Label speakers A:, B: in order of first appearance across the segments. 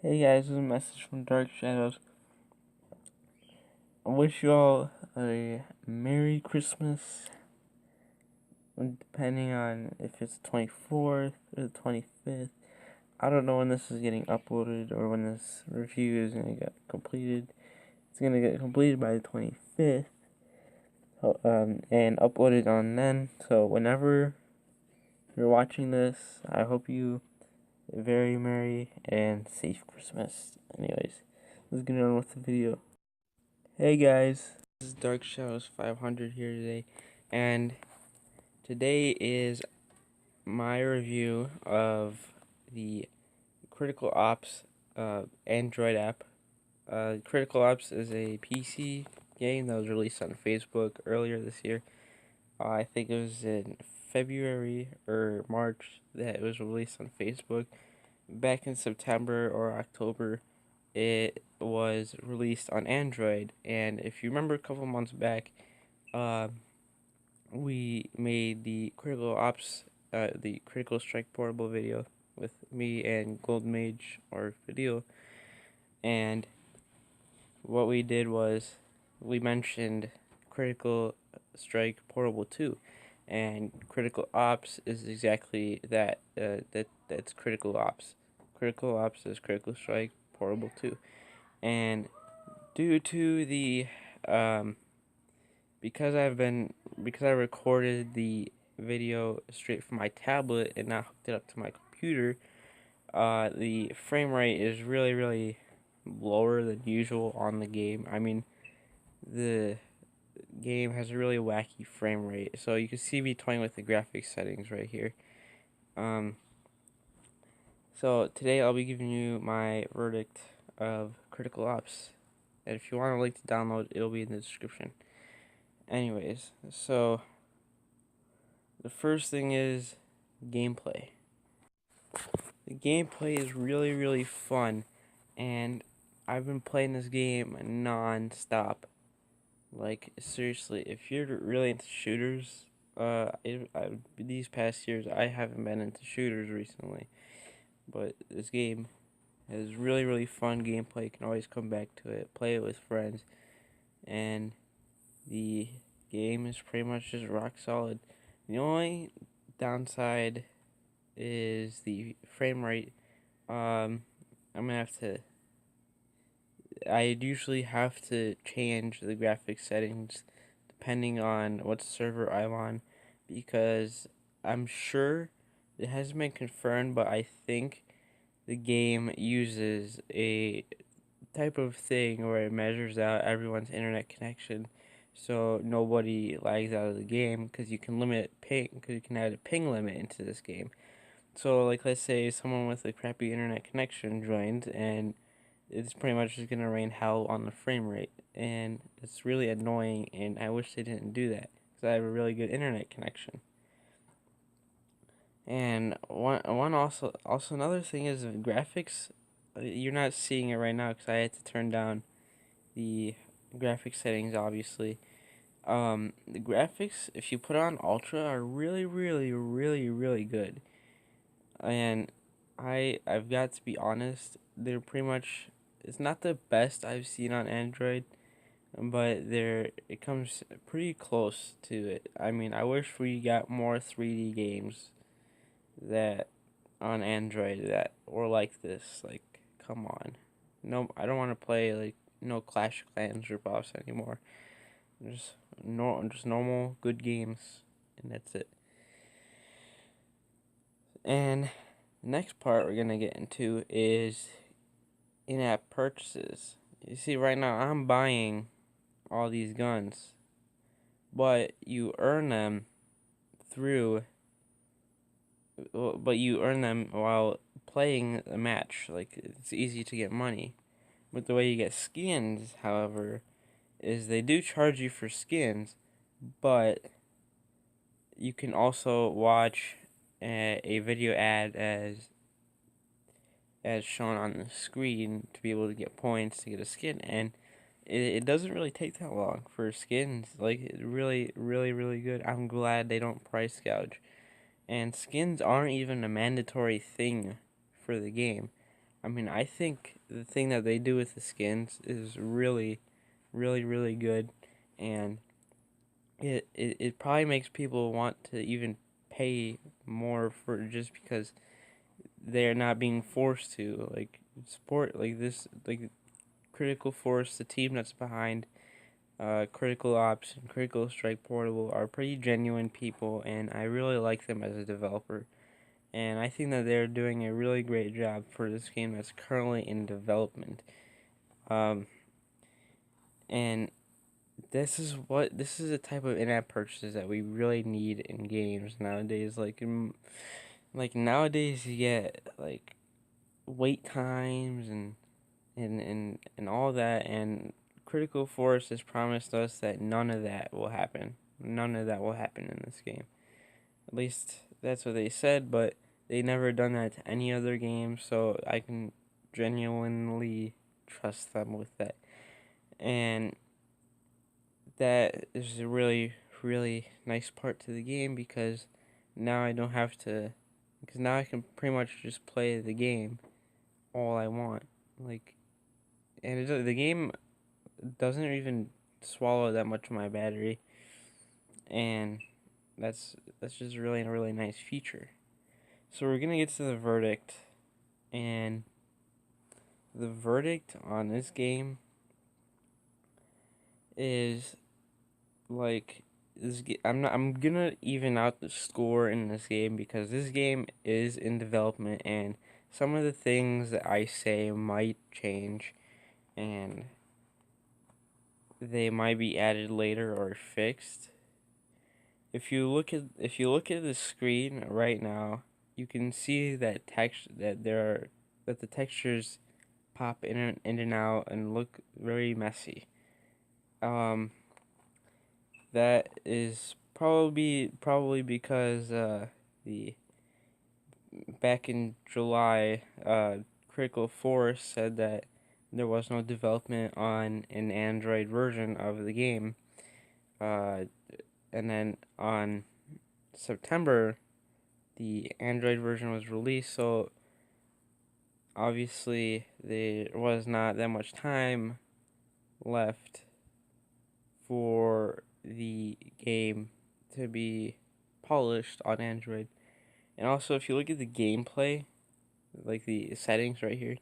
A: Hey guys, this is a message from Dark Shadows. I wish you all a Merry Christmas, depending on if it's the 24th or the 25th. I don't know when this is getting uploaded or when this review is going to get completed. It's going to get completed by the 25th and uploaded on then. So whenever you're watching this, I hope you a very Merry and safe Christmas. Anyways, let's get on with the video. Hey guys, this is Dark Shadows 500 here today, and today is my review of the Critical Ops Android app. Critical Ops is a PC game that was released on Facebook earlier this year. I think it was in February or March that it was released on Facebook. Back in September or October, it was released on Android, and if you remember a couple months back, we made the the Critical Strike Portable video with me and Gold Mage or video, and what we did was we mentioned Critical Strike Portable 2, and Critical Ops is exactly that. That's Critical Ops. Critical Ops is Critical Strike Portable 2, and due to the um, because I recorded the video straight from my tablet and not hooked it up to my computer, the frame rate is really lower than usual on the game. I mean, the game has a really wacky frame rate, so you can see me toying with the graphics settings right here. Um, so today I'll be giving you my verdict of Critical Ops, and if you want a link to download, it'll be in the description. Anyways, so the first thing is gameplay. The gameplay is really fun, and I've been playing this game non-stop. Like, seriously, if you're really into shooters, these past years I haven't been into shooters recently, but this game has really fun gameplay. You can always come back to it, play it with friends, and the game is pretty much just rock solid. The only downside is the frame rate. I'm gonna have to. I usually have to change the graphics settings depending on what server I'm on, because I'm sure it hasn't been confirmed, but I think the game uses a type of thing where it measures out everyone's internet connection, so nobody lags out of the game, because you can limit ping, because you can add a ping limit into this game. So, like, let's say someone with a crappy internet connection joins, and it's pretty much just gonna rain hell on the frame rate, and it's really annoying. And I wish they didn't do that, because I have a really good internet connection. And one also another thing is graphics. You're not seeing it right now because I had to turn down the graphics settings, obviously. The graphics, if you put on ultra, are really good. And I've got to be honest, they're pretty much, it's not the best I've seen on Android, but it comes pretty close to it. I mean, I wish we got more 3D games that on Android that were like this. Like, come on. No, I don't want to play like no Clash of Clans ripoffs anymore. Just just normal good games, and that's it. And the next part we're gonna get into is in-app purchases. You see, right now I'm buying all these guns, but you earn them through, but you earn them while playing a match. Like, it's easy to get money. But the way you get skins, however, is they do charge you for skins, but you can also watch a video ad as shown on the screen to be able to get points to get a skin, and it doesn't really take that long for skins. Like, it's really good. I'm glad they don't price gouge, and skins aren't even a mandatory thing for the game. I mean, I think the thing that they do with the skins is really, really, really good, and it probably makes people want to even pay more for just because they're not being forced to like support like this like Critical Force, the team that's behind Critical Ops and Critical Strike Portable are pretty genuine people, and I really like them as a developer. And I think that they're doing a really great job for this game that's currently in development. Um, and this is a type of in-app purchases that we really need in games nowadays. Like nowadays you get like wait times and all that, and Critical Force has promised us that none of that will happen. None of that will happen in this game. At least that's what they said, but they never done that to any other game, so I can genuinely trust them with that. And that is a really, really nice part to the game because now I don't have to, because now I can pretty much just play the game all I want. Like, and the game doesn't even swallow that much of my battery, and that's just really a really nice feature. So we're gonna get to the verdict, and the verdict on this game is like I'm gonna even out the score in this game because this game is in development and some of the things that I say might change and they might be added later or fixed. If you look at the screen right now, you can see that that the textures pop in and out and look very messy. Um, that is probably because the back in July, Critical Force said that there was no development on an Android version of the game. Uh, and then on September, the Android version was released, so obviously there was not that much time left for the game to be polished on Android. And also, if you look at the gameplay, like the settings right here,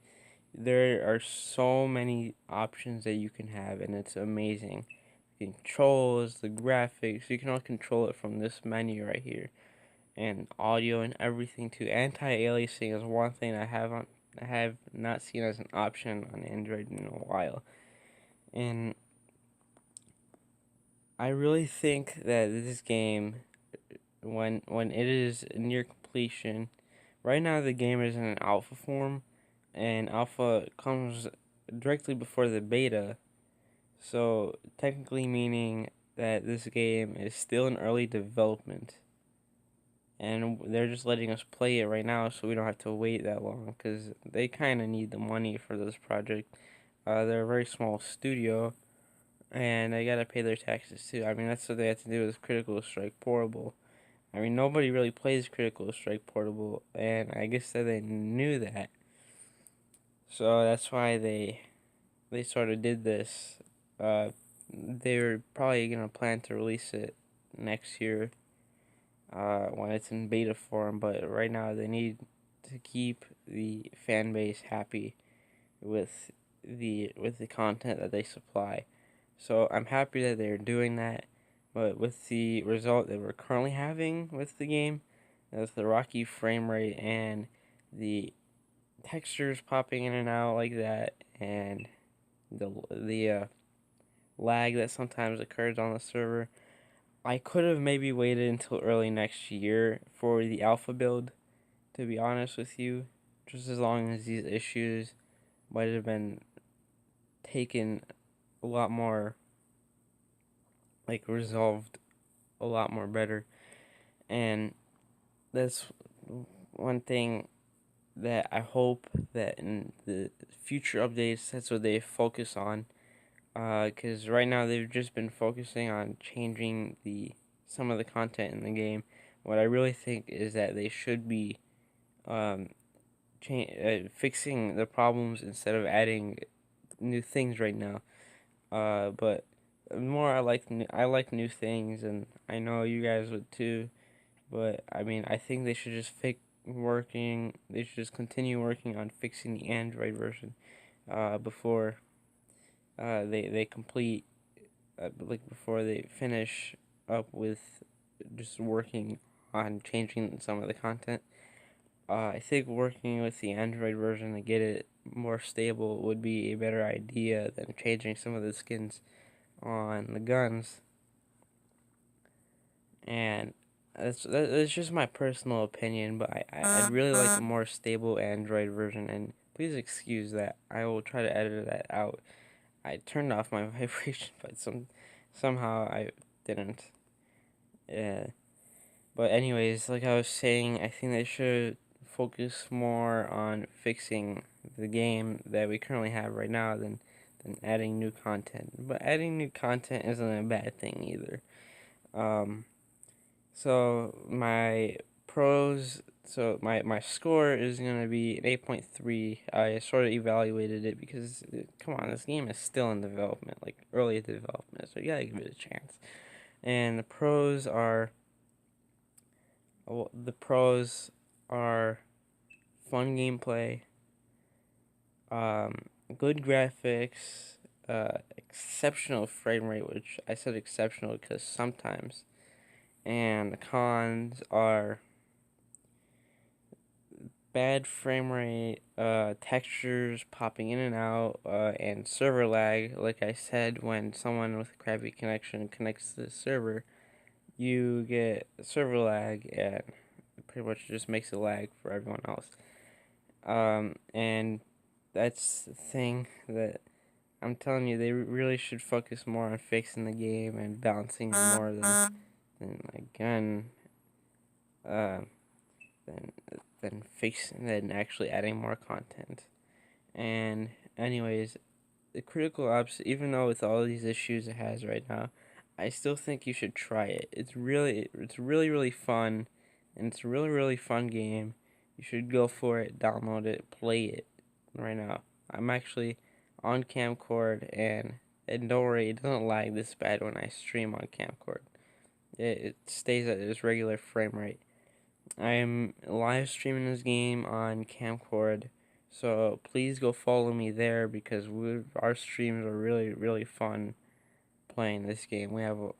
A: there are so many options that you can have, and it's amazing. The controls, the graphics, you can all control it from this menu right here, and audio and everything too. Anti-aliasing is one thing I have not seen as an option on Android in a while, and I really think that this game, when it is near completion, right now the game is in an alpha form, and alpha comes directly before the beta, so technically meaning that this game is still in early development, and they're just letting us play it right now, so we don't have to wait that long because they kind of need the money for this project. They're a very small studio and they gotta pay their taxes too. I mean, that's what they have to do with Critical Strike Portable. I mean, nobody really plays Critical Strike Portable, and I guess that they knew that, so that's why they sort of did this. They were probably gonna plan to release it next year, when it's in beta form, but right now they need to keep the fan base happy with the content that they supply. So I'm happy that they're doing that, but with the result that we're currently having with the game, with the rocky frame rate and the textures popping in and out like that, and the lag that sometimes occurs on the server, I could have maybe waited until early next year for the alpha build, to be honest with you, just as long as these issues might have been taken a lot more, like resolved a lot more better. And that's one thing that I hope that in the future updates, that's what they focus on. Because right now they've just been focusing on changing some of the content in the game. What I really think is that they should be um, fixing the problems instead of adding new things right now. But more I like new things, and I know you guys would too. But I mean, I think they should just They should just continue working on fixing the Android version, before they complete, like before they finish up with just working on changing some of the content. I think working with the Android version to get it more stable would be a better idea than changing some of the skins on the guns. And that's just my personal opinion, but I'd really like a more stable Android version, and please excuse that. I will try to edit that out. I turned off my vibration, but somehow I didn't. Yeah. But anyways, like I was saying, I think they should focus more on fixing the game that we currently have right now than adding new content. But adding new content isn't a bad thing either. Um, so my score is gonna be an 8.3. I sort of evaluated it because come on, this game is still in development, like early development, so you gotta give it a chance. And the pros are fun gameplay, good graphics, exceptional frame rate, which I said exceptional because sometimes, and the cons are bad frame rate, textures popping in and out, and server lag. Like I said, when someone with a crappy connection connects to the server, you get server lag, and it pretty much just makes it lag for everyone else. And that's the thing that I'm telling you, they really should focus more on fixing the game and balancing it more uh, than than actually adding more content. And anyways, the Critical Ops, even though with all these issues it has right now, I still think you should try it. It's really fun, and it's a really fun game. You should go for it, download it, play it right now. I'm actually on Camcord, and don't worry, it doesn't lag this bad when I stream on Camcord. It stays at its regular frame rate. I'm live streaming this game on Camcord, so please go follow me there because our streams are really fun playing this game. We have a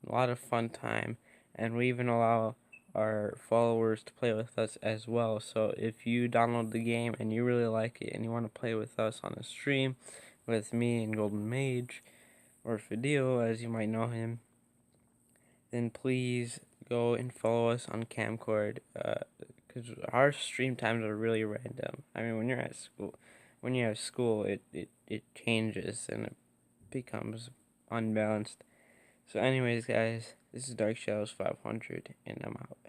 A: lot of fun time, and we even allow our followers to play with us as well. So if you download the game and you really like it and you want to play with us on a stream with me and Golden Mage, or Fideo as you might know him, then please go and follow us on Camcord, because our stream times are really random. I mean, when you have school, it changes and it becomes unbalanced. So anyways, guys, this is Dark Shadows 500, and I'm out.